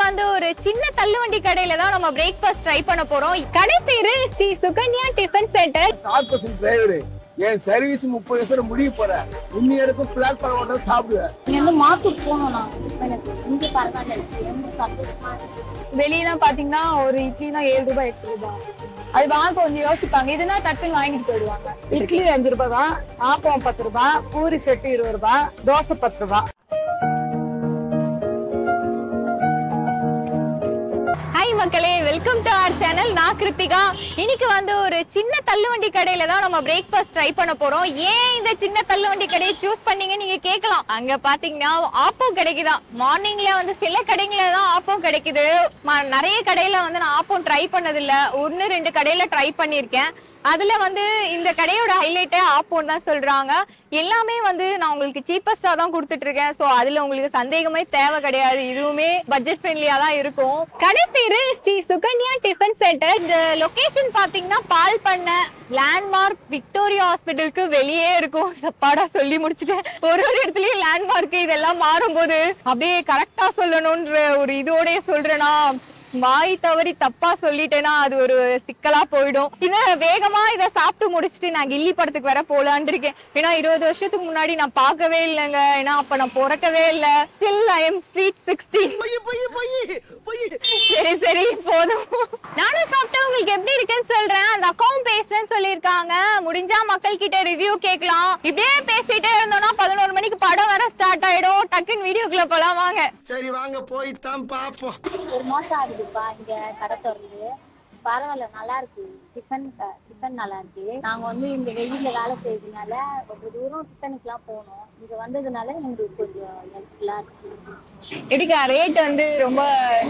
வந்து ஒரு சின்ன தள்ளுவண்டி கடையில தான் நம்ம பிரேக்ஃபாஸ்ட் ட்ரை பண்ண போறோம். கடை பேரு Shri Sukanya tiffin centre. Corporation driver என் சர்வீஸ் 30 வருஷம் முடிய போறேன். இன்னும் பிளாட்ஃபார்ம் ஓட்ட சாப்பிடுவேன். இங்க வந்து மாத்தூர் போனோம்னா எனக்கு இங்க பரவாயில்ல. வெளியெல்லாம் பாத்தீங்கன்னா ஒரு இட்லினா 7 ரூபாய் 8 ரூபாய். அது வாங்க கொஞ்சம் யோசிப்பாங்க. இதுனா டக்குன்னு வாங்கிட்டு போயிடுவாங்க. இட்லி 5 ரூபாய் தான், ஆப்பம் 10 ரூபாய், பூரி செட்டு 20 ரூபாய், தோசை 10 ரூபாய். ஹாய் மக்களே, வெல்கம் டு அவர் சேனல். நான் கிருத்திகா. இன்னைக்கு வந்து ஒரு சின்ன தள்ளுவண்டி கடையில தான் நம்ம பிரேக்ஃபாஸ்ட் ட்ரை பண்ண போறோம். ஏன் இந்த சின்ன தள்ளுவண்டி கடையை சூஸ் பண்ணீங்க நீங்க கேட்கலாம். அங்க பாத்தீங்கன்னா ஆப்பம் கிடைக்குதான். மார்னிங்ல வந்து சில கடைங்கள தான் ஆப்பம் கிடைக்குது. நிறைய கடையில வந்து நான் ஆப்பம் ட்ரை பண்ணது இல்ல. 1-2 கடையில ட்ரை பண்ணிருக்கேன். அதுல வந்து இந்த கடையோட ஹைலைட்டே ஆப்போன்னு தான் சொல்றாங்க. எல்லாமே வந்து நான் உங்களுக்கு சீப்பஸ்டா தான் கொடுத்துட்டு இருக்கேன். சோ அதுல உங்களுக்கு சந்தேகமே தேவை கிடையாது. இதுவுமே பட்ஜெட் ஃப்ரெண்ட்லியா தான் இருக்கும். கடை பேரு ஸ்ரீ சுகன்யா டிஃபன் சென்டர். இந்த லொகேஷன் பாத்தீங்கன்னா பால் பண்ண லேண்ட்மார்க் விக்டோரியா ஹாஸ்பிட்டலுக்கு வெளியே இருக்கும். சப்பாடா சொல்லி முடிச்சுட்டேன். ஒரு இடத்துலயும் லேண்ட்மார்க் இதெல்லாம் மாறும்போது அப்படியே கரெக்டா சொல்லணும்ன்ற ஒரு இதோடய சொல்றேன்னா, வாய் தவறி தப்பா சொல்லிட்டேன்னா அது ஒரு சிக்கலா போயிடும். இத வேகமா இதை சாப்பிட்டு முடிச்சுட்டு நான் கில்லி படத்துக்கு வர போலான்னு இருக்கேன். ஏன்னா 20 வருஷத்துக்கு முன்னாடி நான் பார்க்கவே இல்லைங்க. ஏன்னா அப்ப நான் பிறக்கவே இல்லை. Still I am sweet 16. சரி சரி போதும். நானும் சாப்பிட்டு உங்களுக்கு எப்படி இருக்குன்னு சொல்றேன். அந்த அக்காவும் பேசுறேன்னு சொல்லியிருக்காங்க. முடிஞ்சா மக்கள் கிட்ட ரிவ்யூ கேட்கலாம். இப்படியே பேசிட்டே இருந்தோம்னா 11 மணிக்கு படம் வர ஸ்டார்ட் ஆயிடும். டக்குன்னு வீடியோக்குள்ள போலாம் வாங்க. சரி வாங்க போய் தான் பாப்போம். ஒரு மாசம் ஆகுதுப்பா இங்க கடை திறந்து. பரவாயில்ல, நல்லா இருக்கு. டிஃபன் நல்லா இருக்கு. நாங்க வந்து இந்த வெயில்ல வேலை செய்யறதுனால ரொம்ப தூரம் டிஃபனுக்கு எல்லாம் போனோம். இங்க வந்ததுனால எங்களுக்கு கொஞ்சம் ஹெல்ப்ஃபுல்லா இருக்கு. எடுக்க ரேட் வந்து ரொம்ப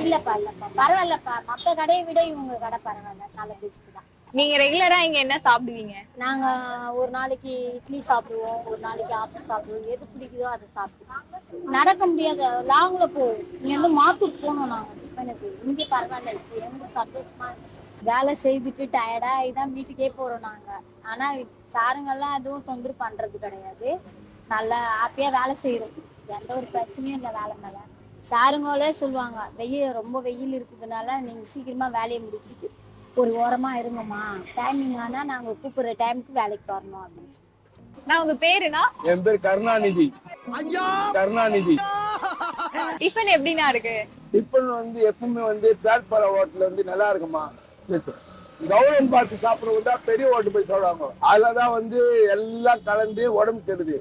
இல்லப்பா பரவாயில்லப்பா. மத்த கடையை விட இவங்க கடை பரவாயில்ல, நல்ல பெஸ்ட் தான். நீங்க ரெகுலரா இங்க என்ன சாப்பிடுவீங்க? நாங்க ஒரு நாளைக்கு இட்லி சாப்பிடுவோம், ஒரு நாளைக்கு ஆப்பம் சாப்பிடுவோம். எது பிடிக்குதோ அதை சாப்பிடுவோம். நடக்க முடியாத லாங்ல போவோம். இங்க வந்து மாத்தூர் போனோம் நாங்க டிஃபனுக்கு. இங்கே பரவாயில்ல, இப்போ எங்களுக்கு சந்தோஷமா இருக்கு. வேலை செய்துட்டு டயர்டா இதான் வீட்டுக்கே போறோம் நாங்க. ஆனா சாருங்கெல்லாம் எதுவும் தொந்தரவு பண்றது கிடையாது. நல்லா ஹாப்பியா வேலை செய்யறோம். எந்த ஒரு பிரச்சனையும் இல்லை வேலை மேல. சாருங்களே சொல்லுவாங்க, ரொம்ப வெயில் இருக்குதுனால நீங்க சீக்கிரமா வேலையை முடிச்சுட்டு ஒரு ஓரமா இருங்கம்மா, டைமிங் ஆனா நாங்க கூப்பிடுற டைமுக்கு வேலைக்கு வரணும் அப்படின்னு சொல்லி. நான் உங்க பேருனா? என் பேர் கருணாநிதி. கருணாநிதி. டிஃபன் எப்படின்னா இருக்கு? டிஃபன் வந்து எப்பவுமே வந்து பிளாட்ஃபார்ம் ஹோட்டல் வந்து நல்லா இருக்குமா. கவனம் பார்த்து சாப்பிடுறது தான் பெரிய ஹோட்டல் போய் சொல்றாங்க. அதுலதான் வந்து எல்லாம் கலந்து உடம்பு கெடுது.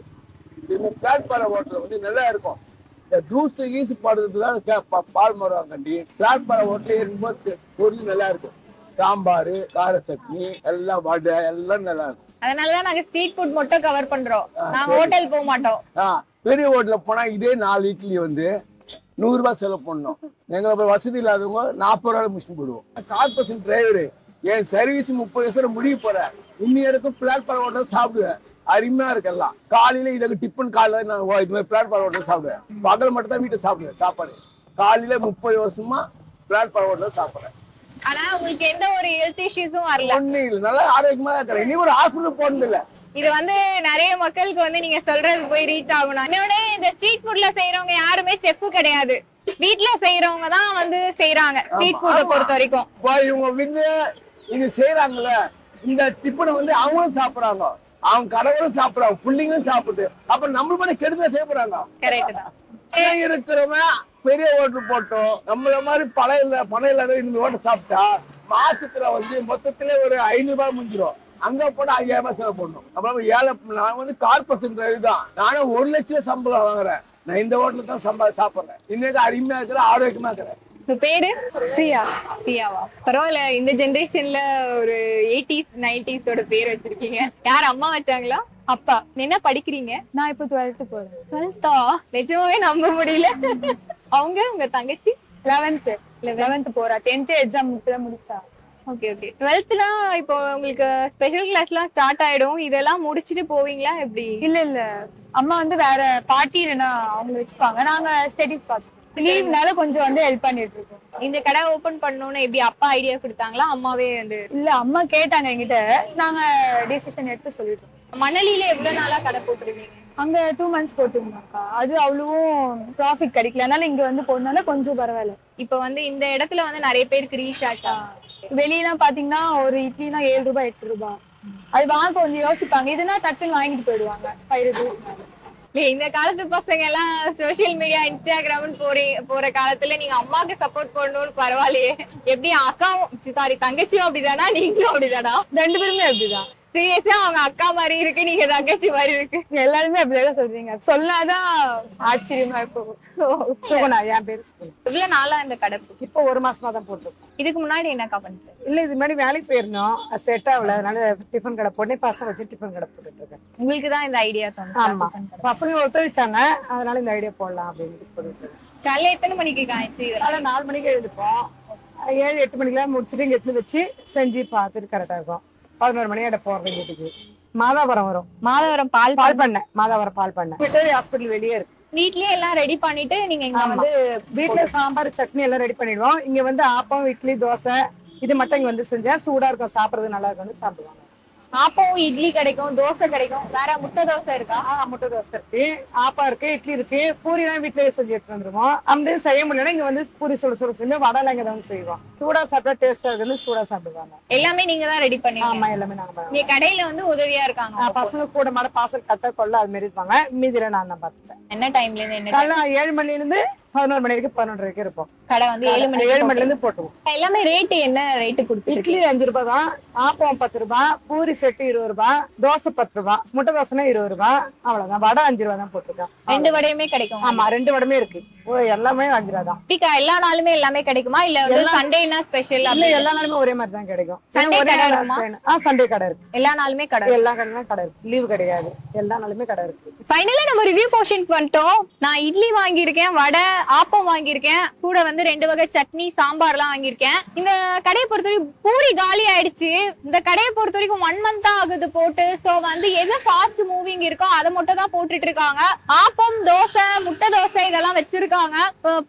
இந்த பிளாட்ஃபார்ம் ஹோட்டல் வந்து நல்லா இருக்கும். இந்த ஜூஸ் ஈஸ் பாடுறதுலாம் பால் மரம் கண்டி பிளாட்ஃபார்ம் ஹோட்டல் இருக்கும்போது பொருள் நல்லா இருக்கும். சாம்பார், கார சட்னி, எல்லாம் வடை எல்லாம் நல்லா இருக்கும். அதனாலதான் நாங்க ஸ்ட்ரீட் ஃபுட் மட்டும் கவர் பண்றோம். நாங்க ஹோட்டல் போக மாட்டோம். பெரிய ஹோட்டல்ல போனா இதே 4 இட்லி வந்து 100 ரூபாய் செலவு பண்ணணும். எங்களை வசதி இல்லாதவங்க 40 ரூபாய் முடிச்சுட்டு போயிடுவோம். கார்பரேஷன் டிரைவர் என் சர்வீஸ் 30 வருஷம் முடிய போறேன். இன்னும் பிளாட்ஃபார்ம் ஹோட்டல் சாப்பிடுவேன். அருமையா இருக்கலாம். காலையில இதுக்கு டிஃபன் காலையில நான் இது மாதிரி பிளாட்ஃபார்ம் ஹோட்டல் சாப்பிடுவேன். பகல் மட்டும் தான் வீட்டை சாப்பிடுவேன். சாப்பாடு காலையில 30 வருஷமா பிளாட்ஃபார்ம் ஹோட்டல் சாப்பிடுறேன். ஆனா உங்களுக்கு எந்த ஒரு ஹெல்த் இஷ்யூஸும் வரல? ஒண்ணு இல்ல, நல்லா ஆரோக்கியமா இருக்கிறேன். இனி ஒரு ஹாஸ்பிட்டல் போனது இல்ல. இது வந்து நிறைய மக்களுக்கு வந்து நீங்க சொல்றது போய் ரீச் ஆகணும். இன்னொன்னு, இந்த ஸ்ட்ரீட் ஃபுட்ல செய்யறவங்க யாருமே செஃப் கிடையாது. வீட்டுல செய்யறவங்க தான் வந்து செய்யறாங்க ஸ்ட்ரீட் ஃபுட்டை பொறுத்த வரைக்கும். இவங்க வந்து இது செய்யறாங்கல்ல, இந்த டிஃபனை வந்து அவங்களும் சாப்பிடுறாங்க, அவங்க கடவுளும் சாப்பிடுறாங்க, பிள்ளைங்களும் சாப்பிட்டு அப்ப நம்ம பண்ண கெடுதல் செய்யப்படுறாங்க. கரெக்ட் தான். இருக்கிறவன் பெரிய ஹோட்டல் போட்டோம். நம்மள மாதிரி பணம் இல்லாத இந்த ஹோட்டல் சாப்பிட்டா மாசத்துல வந்து மொத்தத்துல ஒரு 500 ரூபாய் முடிஞ்சிடும். அங்க போனா 5000 ரூபாய் செலவு பண்ணணும். அப்புறம் நான் வந்து கார்பரேஷன் தான். நானும் 1 லட்சம் சம்பளம் வாங்குறேன். நான் இந்த ஹோட்டலுக்கு தான் சாப்பிடுறேன். இன்னைக்கு அருமையா இருக்கிறேன், ஆரோக்கியமா இருக்கிறேன். பேரு பிரியா. பிரியாவா? பரவாயில்ல. இந்த ஜெனரேஷன்ல ஒரு 80s 90s பேர் வச்சிருக்கீங்க. யார் அம்மா வச்சாங்களா? அப்பா. என்ன படிக்கிறீங்க? நான் இப்போ 12th போறேன். 12th? நிஜமாவே நம்ப முடியல. அவங்க உங்க தங்கச்சி 11th போறா. 10th எக்ஸாம் முடிச்சா. Okay okay. 12th-னா இப்போ உங்களுக்கு ஸ்பெஷல் கிளாஸ்லாம் ஸ்டார்ட் ஆயிடும். இதெல்லாம் முடிச்சிட்டு போவீங்களா எப்படி? இல்ல அம்மா வந்து வேற பார்ட்டி இல்லைன்னா அவங்க வச்சுப்பாங்க. நாங்க ஸ்டடிஸ் பார்த்துப்போம். லீவ்னால கொஞ்சம் வந்து ஹெல்ப் பண்ணிட்டு இருக்கோம். இந்த கடை ஓபன் பண்ணணும்னு எப்படி அப்பா ஐடியா கொடுத்தாங்களா அம்மாவே வந்து? இல்ல அம்மா கேட்டாங்க என்கிட்ட, நாங்க டிசிஷன் எடுத்து சொல்லிட்டோம். மணலியில எவ்வளவு நாளா கடை போட்டுருவீங்க? அங்க 2 months போட்டுருந்தாக்கா, அது அவ்வளவும் ப்ராஃபிட் கிடைக்கல, அதனால இங்க வந்து போனால கொஞ்சம் பரவாயில்ல. இப்ப வந்து இந்த இடத்துல வந்து நிறைய பேருக்கு ரீச் ஆச்சா? வெளியெல்லாம் பாத்தீங்கன்னா ஒரு இட்லினா 7 ரூபாய் 8 ரூபாய், அது வாங்க கொஞ்சம் யோசிப்பாங்க. இதுனா டக்குன்னு வாங்கிட்டு போயிடுவாங்க 5 rupees. இந்த காலத்து பசங்க எல்லாம் சோசியல் மீடியா இன்ஸ்டாகிராம் போற காலத்துல நீங்க அம்மாக்கு சப்போர்ட் பண்ணணும்னு பரவாயில்லையே. எப்படி அக்காவும் சாரி தங்கச்சியும் அப்படிதானா, நீங்களும் அப்படிதானா? 2 பேருமே அப்படிதான். சீரியஸா அவங்க அக்கா மாதிரி இருக்கு, நீங்க தங்கச்சி மாதிரி இருக்கு. எல்லாருமே அப்படிதான் சொல்றீங்க, சொல்லாதான் ஆச்சரியமா இருக்கும். சுகுணா, என் பேரு சுகுணா. இவ்வளவு நாளா இந்த கடை இப்போ 1 மாசமா தான் போட்டிருக்கோம். இதுக்கு முன்னாடி என்னக்கா பண்ணிட்டு? இல்ல இது முன்னாடி வேலைக்கு போயிருந்தோம், செட் ஆகல, அதனால டிஃபன் கடை போட்டு பசங்க வச்சு டிஃபன் கடை போட்டுட்டு இருக்கேன். உங்களுக்கு தான் இந்த ஐடியா தோணுச்சு? ஆமா, பசங்க ஒத்துழைச்சாங்க, அதனால இந்த ஐடியா போடலாம் அப்படின்னு போட்டுட்டு. காலையில எத்தனை மணிக்கு காய்ச்சி? காலை 4 மணிக்கு எழுதுப்போம், 7 8 மணிக்கெல்லாம் முடிச்சுட்டு இங்க எடுத்து வச்சு செஞ்சு பார்த்துட்டு கரெக்டா இருக்கும். 11 மணி ஆட போற வீட்டுக்கு. மாதாவரம் வரும், மாதவரம் பால் பண்ண மாதாவரம் பால் பண்ண ஹாஸ்பிட்டல் வெளியே இருக்கு. வீட்லயே எல்லாம் ரெடி பண்ணிட்டு நீங்க இங்க வந்து வீட்டுல சாம்பார் சட்னி எல்லாம் ரெடி பண்ணிடுவோம். இங்க வந்து ஆப்பம் இட்லி தோசை இது மட்டும் இங்க வந்து செஞ்சா சூடா இருக்கும், சாப்பிடுறது நல்லா இருக்கும், சாப்பிடுவாங்க. ஆப்பம் இட்லி கிடைக்கும், தோசை கிடைக்கும். வேற முட்டை தோசை இருக்கா? முட்டை தோசை இருக்கு, ஆப்பம் இருக்கு, இட்லி இருக்கு. பூரி எல்லாம் வீட்டுலயே செஞ்சு எடுத்து வந்துருவோம். அப்படியே செய்ய முடியல இங்க வந்து பூரி சுட சுட செஞ்சு வடை இங்க தான் செய்வோம். சூடா சாப்பிட்டா டேஸ்டா இருக்கு, சூடா சாப்பிடுவாங்க. எல்லாமே நீங்க தான் ரெடி பண்ணீங்க? ஆமா, எல்லாமே நாங்க. நீங்க கடையில வந்து உதவியா இருக்காங்க பசங்க கூட மாட பாசல் கட்ட கொள்ள அது மாதிரி இருப்பாங்க. மீதியில நான் தான் பாத்துட்டேன். என்ன டைம்ல இருந்து என்ன? காலைல 7 மணில இருந்து 11 மணி வரைக்கும் 11 வரைக்கும் இருப்போம். கடை வந்து 7 மணில இருந்து போட்டுவோம். எல்லாமே ரேட் என்ன ரேட் கொடுத்து? இட்லி 5 ரூபாய் தான், ஆப்பம் 10 ரூபாய், பூரி செட்டு 20 ரூபாய், தோசை 10 ரூபாய், முட்டை தோசைனா 20 ரூபாய், அவ்வளவுதான். வடை 5 ரூபாய் தான் போட்டுருக்கோம். 2 வடையுமே கிடைக்கும்? ஆமா, 2 வடையுமே இருக்கு. எல்லாமே 5 ரூபாய் தான். எல்லா நாளுமே எல்லாமே கிடைக்குமா இல்ல சண்டேனா ஸ்பெஷல்? இல்ல, எல்லா நாளுமே ஒரே மாதிரி தான் கிடைக்கும். சண்டே கடை சண்டே கடை இருக்கு, எல்லா நாளுமே கடை, எல்லா கடையுமே கடை இருக்கு, லீவு கிடையாது, எல்லா நாளுமே கடை இருக்கு. ஃபைனலா நம்ம ரிவ்யூ போர்ஷன் பண்ணிட்டோம். நான் இட்லி வாங்கியிருக்கேன், வடை ஆப்பம் வாங்கியிருக்கேன், கூட வந்து 2 வகை சட்னி சாம்பார் எல்லாம் வாங்கியிருக்கேன். இந்த கடையை பொறுத்தவரைக்கும் பூரி காலி ஆயிடுச்சு. இந்த கடையை பொறுத்த வரைக்கும் 1 month ஆகுது போட்டு. சோ வந்து எது ஃபாஸ்ட் மூவிங் இருக்கோ அதை மட்டும் தான் போட்டுட்டு இருக்காங்க. ஆப்பம் தோசை முட்டை தோசை இதெல்லாம் வச்சிருக்காங்க.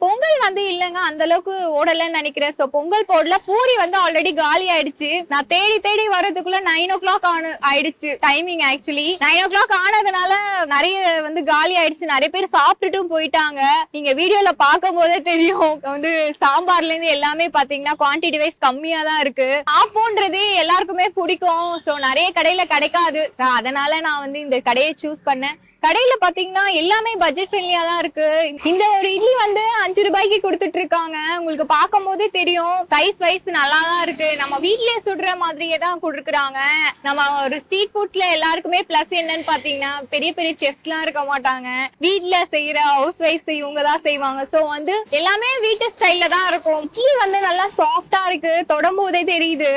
பொங்கல் வந்து இல்லங்க அந்த அளவுக்கு ஓடலன்னு நினைக்கிறேன். சோ பொங்கல் போடல. பூரி வந்து ஆல்ரெடி காலி ஆயிடுச்சு. நான் தேடி தேடி வர்றதுக்குள்ள 9 o'clock ஆயிடுச்சு டைமிங். ஆக்சுவலி 9 o'clock ஆனதுனால நிறைய வந்து காலி ஆயிடுச்சு. நிறைய பேர் சாப்பிட்டுட்டும் போயிட்டாங்க. நீங்க வீடியோல பார்க்கும் போதே தெரியும், வந்து சாம்பார்ல இருந்து எல்லாமே பாத்தீங்கன்னா குவான்டிட்டி வைஸ் கம்மியா தான் இருக்கு. ஆப்போன்றது எல்லாருக்குமே பிடிக்கும். சோ நிறைய கடையில கிடைக்காது, அதனால நான் வந்து இந்த கடையை சூஸ் பண்ணேன். கடையில பாத்தீங்கன்னா எல்லாமே பட்ஜெட் ஃப்ரெண்ட்லியா தான் இருக்கு. இந்த ஒரு இட்லி வந்து 5 ரூபாய்க்கு கொடுத்துட்டு இருக்காங்க. உங்களுக்கு பார்க்கும் போதே தெரியும், சைஸ் வைஸ் நல்லா தான் இருக்கு. நம்ம வீட்லயே சுடுற மாதிரியே தான் கொடுக்குறாங்க. நம்ம ஒரு ஸ்ட்ரீட் ஃபுட்ல எல்லாருக்குமே பிளஸ் என்னன்னு பாத்தீங்கன்னா, பெரிய பெரிய செஃப்ஸ் எல்லாம் இருக்க மாட்டாங்க, வீட்ல செய்யற ஹவுஸ் வைஃப் இவங்க தான் செய்வாங்க. சோ வந்து எல்லாமே வீட்டு ஸ்டைல்ல தான் இருக்கும். இட்லி வந்து நல்லா சாஃப்டா இருக்கு, தொடும் போதே தெரியுது.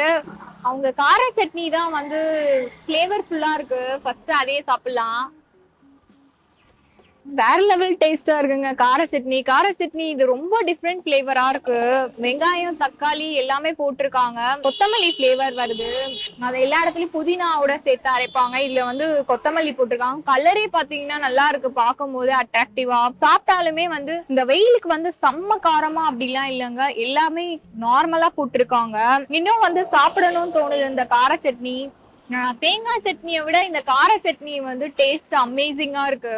அவங்க கார சட்னி தான் வந்து ஃபிளேவர்ஃபுல்லா இருக்கு. ஃபர்ஸ்ட் அதே சாப்பிடலாம். வேற லெவல் டேஸ்டா இருக்குங்க கார சட்னி. இது ரொம்ப டிஃப்ரெண்ட் ஃபிளேவரா இருக்கு. வெங்காயம் தக்காளி எல்லாமே போட்டிருக்காங்க. கொத்தமல்லி ஃபிளேவர் வருது. அது எல்லா இடத்துலயும் புதினாவோட சேர்த்து அரைப்பாங்க. இதுல வந்து கொத்தமல்லி போட்டிருக்காங்க. கலரே பாத்தீங்கன்னா நல்லா இருக்கு, பார்க்கும் போது அட்ராக்டிவா. சாப்பிட்டாலுமே வந்து இந்த வெயிலுக்கு வந்து செம்ம காரமா அப்படிலாம் இல்லைங்க, எல்லாமே நார்மலா போட்டிருக்காங்க. இன்னும் வந்து சாப்பிடணும்னு தோணுது இந்த கார சட்னி. தேங்காய் சட்னியை விட இந்த கார சட்னி வந்து டேஸ்ட் அமேசிங்கா இருக்கு.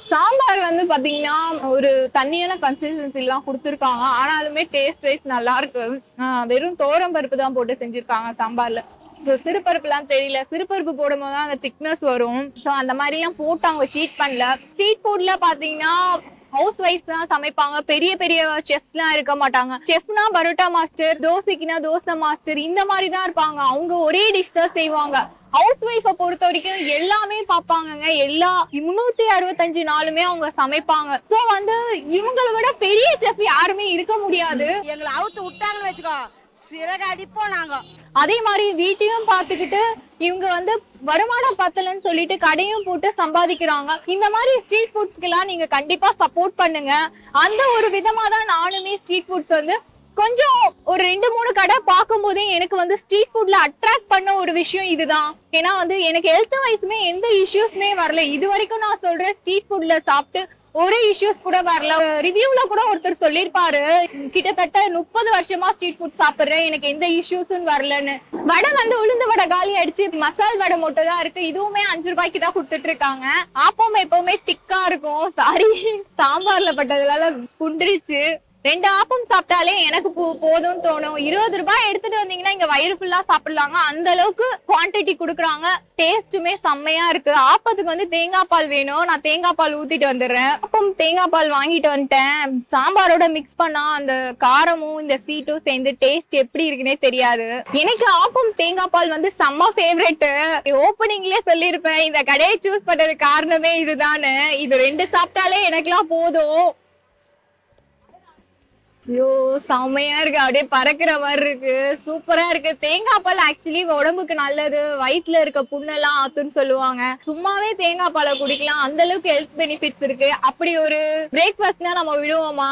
சாம்பார் வந்து பாத்தீங்கன்னா ஒரு தண்ணியான கன்சிஸ்டன்சி எல்லாம் கொடுத்துருக்காங்க, ஆனாலுமே டேஸ்ட் வைஸ் நல்லா இருக்கு. வெறும் தோரம் பருப்பு தான் போட்டு செஞ்சிருக்காங்க சாம்பார்ல. சிறுபருப்பு எல்லாம் தெரியல, சிறுபருப்பு போடும் போதுதான் அந்த திக்னஸ் வரும். சோ அந்த மாதிரி எல்லாம் போட்டு அவங்க சீட் பண்ணல. ஸ்ட்ரீட் ஃபுட்ல பாத்தீங்கன்னா ஹவுஸ் ஒய்ஃப் தான் சமைப்பாங்க, பெரிய பெரிய செஃப்ஸ் எல்லாம் இருக்க மாட்டாங்க. செஃப்னா பரோட்டா மாஸ்டர், தோசைக்குனா தோசை மாஸ்டர், இந்த மாதிரி தான் இருப்பாங்க. அவங்க ஒரே டிஷ் தான் செய்வாங்க. ஹவுஸ் ஒய்ஃபை பொறுத்த வரைக்கும் எல்லாமே பாப்பாங்க, எல்லா 365 நாளுமே அவங்க சமைப்பாங்க. சோ வந்து இவங்களை விட பெரிய செஃப் யாருமே இருக்க முடியாது. எங்களை அவுத்து விட்டாங்கன்னு வச்சுக்கோ, சிறகு அடிப்போம் நாங்க. அதே மாதிரி வீட்டையும் பாத்துக்கிட்டு இவங்க வந்து வருமானம் பத்தலன்னு சொல்லிட்டு கடையும் போட்டு சம்பாதிக்கிறாங்க. இந்த மாதிரி ஸ்ட்ரீட் ஃபுட்ஸ்க்கு எல்லாம் நீங்க கண்டிப்பா சப்போர்ட் பண்ணுங்க. அந்த ஒரு விதமா தான் நானுமே ஸ்ட்ரீட் ஃபுட்ஸ் வந்து கொஞ்சம் ஒரு 2-3 கடை பார்க்கும் போதே எனக்கு வந்து ஸ்ட்ரீட் ஃபுட்ல அட்ராக்ட் பண்ண ஒரு விஷயம் இதுதான். ஏன்னா வந்து எனக்கு ஹெல்த் வைஸ்மே எந்த இஷ்யூஸ்மே வரல. இது வரைக்கும் நான் சொல்றேன், ஸ்ட்ரீட் ஃபுட்ல சாப்பிட்டு ஒரு இஷ்யூஸ் கூட வரல. ரிவ்யூல கூட ஒருத்தர் சொல்லிருப்பாரு, கிட்டத்தட்ட 30 வருஷமா ஸ்ட்ரீட் ஃபுட் சாப்பிடுறேன், எனக்கு எந்த இஷ்யூஸும் வரலன்னு. வடை வந்து உளுந்து வடை காலி அடிச்சு மசால் வடை மட்டும் தான் இருக்கு. இதுவுமே 5 ரூபாய்க்கு தான் கொடுத்துட்டு இருக்காங்க. ஆப்பம் எப்பவுமே திக்கா இருக்கும். சாரி, சாம்பார்ல பட்டதுனால குண்டுருச்சு. 2 ஆப்பம் சாப்பிட்டாலே எனக்கு போதும்னு தோணும். 20 ரூபாய் எடுத்துட்டு வந்தீங்கன்னா இங்க வயிறு ஃபுல்லா சாப்பிடலாங்க. அந்த அளவுக்கு குவான்டிட்டி குடுக்குறாங்க. டேஸ்ட்டுமே செம்மையா இருக்கு. ஆப்பத்துக்கு வந்து தேங்காய் பால் வேணும். நான் தேங்காய் பால் ஊத்திட்டு வந்துடுறேன். ஆப்பம் தேங்காய் பால் வாங்கிட்டு வந்துட்டேன். சாம்பாரோட மிக்ஸ் பண்ணா அந்த காரமும் இந்த ஸ்வீட்டும் சேர்ந்து டேஸ்ட் எப்படி இருக்குன்னே தெரியாது. எனக்கு ஆப்பம் தேங்காய் பால் வந்து செம்ம ஃபேவரட். ஓப்பனிங்லயே சொல்லிருப்பேன், இந்த கடையை சூஸ் பண்றது காரணமே இதுதானு. இது 2 சாப்பிட்டாலே எனக்குலாம் போதும். ஐயோ செம்மையா இருக்கு, அப்படியே பறக்குற மாதிரி இருக்கு, சூப்பரா இருக்கு. தேங்காய் பால் ஆக்சுவலி உடம்புக்கு நல்லது, வயிற்றுல இருக்க புண்ணெல்லாம் ஆத்துன்னு சொல்லுவாங்க. சும்மாவே தேங்காய் பாலை குடிக்கலாம், அந்த அளவுக்கு ஹெல்த் பெனிஃபிட்ஸ் இருக்கு. அப்படி ஒரு பிரேக்ஃபாஸ்ட்னா நம்ம விடுவோமா?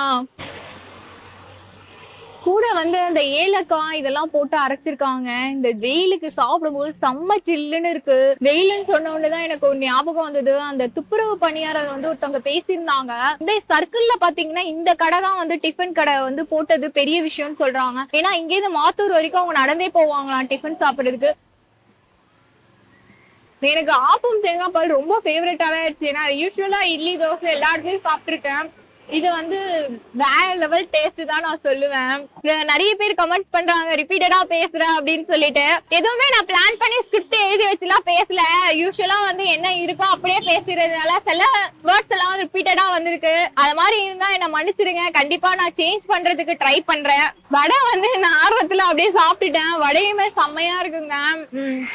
கூட வந்து அந்த ஏலக்காய் இதெல்லாம் போட்டு அரைச்சிருக்காங்க. இந்த வெயிலுக்கு சாப்பிடும்போது செம்ம சில்லுன்னு இருக்கு. வெயிலுன்னு சொன்ன உடனேதான் எனக்கு ஒரு ஞாபகம் வந்தது. அந்த துப்புரவு பணியாளர் வந்து ஒருத்தவங்க பேசியிருந்தாங்க. இந்த சர்க்கிள்ல பாத்தீங்கன்னா இந்த கடை தான் வந்து டிஃபன் கடை வந்து போட்டது பெரிய விஷயம்னு சொல்றாங்க. ஏன்னா இங்க இருந்து மாத்தூர் வரைக்கும் அவங்க நடந்தே போவாங்களாம் டிஃபன் சாப்பிடுறதுக்கு. எனக்கு ஆப்பம் தேங்காய் பால் ரொம்ப ஃபேவரட்டாவே ஆயிடுச்சு. ஏன்னா யூஸ்வலா இட்லி தோசை எல்லா இடத்துலயும் சாப்பிட்டுருக்கேன். இது வந்து வேற லெவல் டேஸ்ட் தான் நான் சொல்லுவேன். நிறைய பேர் கமெண்ட் பண்றாங்க ரிப்பீட்டடா பேசுற அப்படின்னு சொல்லிட்டு. எதுவுமே நான் பிளான் பண்ணி ஸ்கிரிப்ட் எழுதி வச்சுலாம் பேசல. யூஸ்வலா வந்து என்ன இருக்கோ அப்படியே பேசுறதுனால சில வேர்ட்ஸ் எல்லாம் ரிப்பீட்டடா வந்திருக்கு. அது மாதிரி இருந்தா என்ன மன்னிச்சிருங்க. கண்டிப்பா நான் சேஞ்ச் பண்றதுக்கு ட்ரை பண்றேன். வடை வந்து நான் ஆர்வத்துல அப்படியே சாப்பிட்டுட்டேன். வடையுமே செம்மையா இருக்குங்க.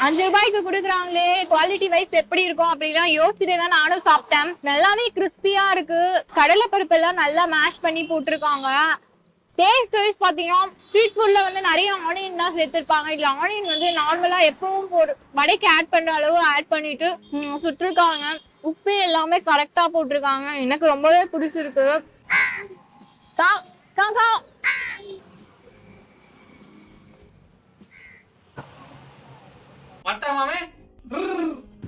5 ரூபாய்க்கு கொடுக்குறாங்களே, குவாலிட்டி வைஸ் எப்படி இருக்கும் அப்படிலாம் யோசிச்சுட்டே தான் நானும் சாப்பிட்டேன். நல்லாவே கிறிஸ்பியா இருக்கு. கடலை பருப்பு நல்லா மேஷ் பண்ணி போட்டிருக்காங்க. டேஸ்ட் வைஸ் பாத்தீங்கன்னா ஸ்ட்ரீட் ஃபுட்ல வந்து நிறைய ஆனியன் தான் சேர்த்திருப்பாங்க. இல்ல ஆனியன் வந்து நார்மலா எப்பவும் வடைக்கு ஆட் பண்ற அளவு ஆட் பண்ணிட்டு சுட்டிருக்காங்க. உப்பு எல்லாமே கரெக்டா போட்டிருக்காங்க. எனக்கு ரொம்பவே பிடிச்சிருக்கு.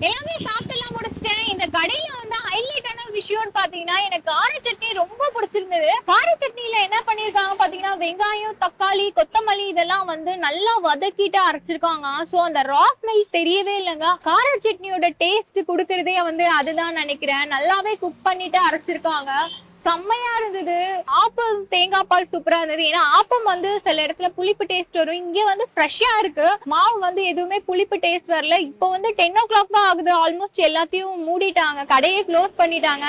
எல்லாமே சாப்பிட்டுலாம் முடிச்சிட்டேன். இந்த கடையில வந்து ஹைலைட்டான விஷயம்னு பாத்தீங்கன்னா எனக்கு கார சட்னி ரொம்ப பிடிச்சிருந்தது. கார சட்னியில என்ன பண்ணிருக்காங்க பாத்தீங்கன்னா வெங்காயம், தக்காளி, கொத்தமல்லி இதெல்லாம் வந்து நல்லா வதக்கிட்டு அரைச்சிருக்காங்க. சோ அந்த ரா ஸ்மெல் தெரியவே இல்லைங்க. கார சட்னியோட டேஸ்ட் குடுக்கறதே வந்து அதுதான் நினைக்கிறேன். நல்லாவே குக் பண்ணிட்டு அரைச்சிருக்காங்க. செம்மையா இருந்தது. ஆப்பம் தேங்காய் பால் சூப்பரா இருந்தது. ஏன்னா ஆப்பம் வந்து சில இடத்துல புளிப்பு டேஸ்ட் வரும். இங்க வந்து ஃப்ரெஷ்ஷா இருக்கு. மாவு வந்து எதுவுமே புளிப்பு டேஸ்ட் வரல. இப்போ வந்து 10 o'clock தான் ஆகுது. ஆல்மோஸ்ட் எல்லாத்தையும் மூடிட்டாங்க, கடையே க்ளோஸ் பண்ணிட்டாங்க.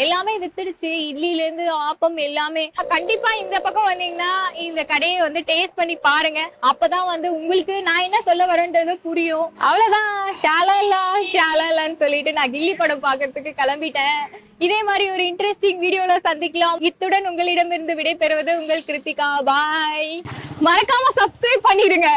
எல்லாமே வித்துடுச்சு. இட்லில இருந்து ஆப்பம் எல்லாமே. கண்டிப்பா இந்த பக்கம் வந்தீங்கன்னா இந்த கடையை வந்து டேஸ்ட் பண்ணி பாருங்க. அப்பதான் வந்து உங்களுக்கு நான் என்ன சொல்ல வரேன்றது புரியும். அவ்வளவுதான். ஷாலான்னு சொல்லிட்டு நான் கில்லி படம் பாக்குறதுக்கு கிளம்பிட்டேன். இதே மாதிரி ஒரு இன்ட்ரெஸ்டிங் வீடியோல சந்திக்கலாம். இத்துடன் உங்களிடமிருந்து விடை பெறுவது உங்கள் கிருத்திகா. பாய். மறக்காம சப்ஸ்கிரைப் பண்ணிருங்க.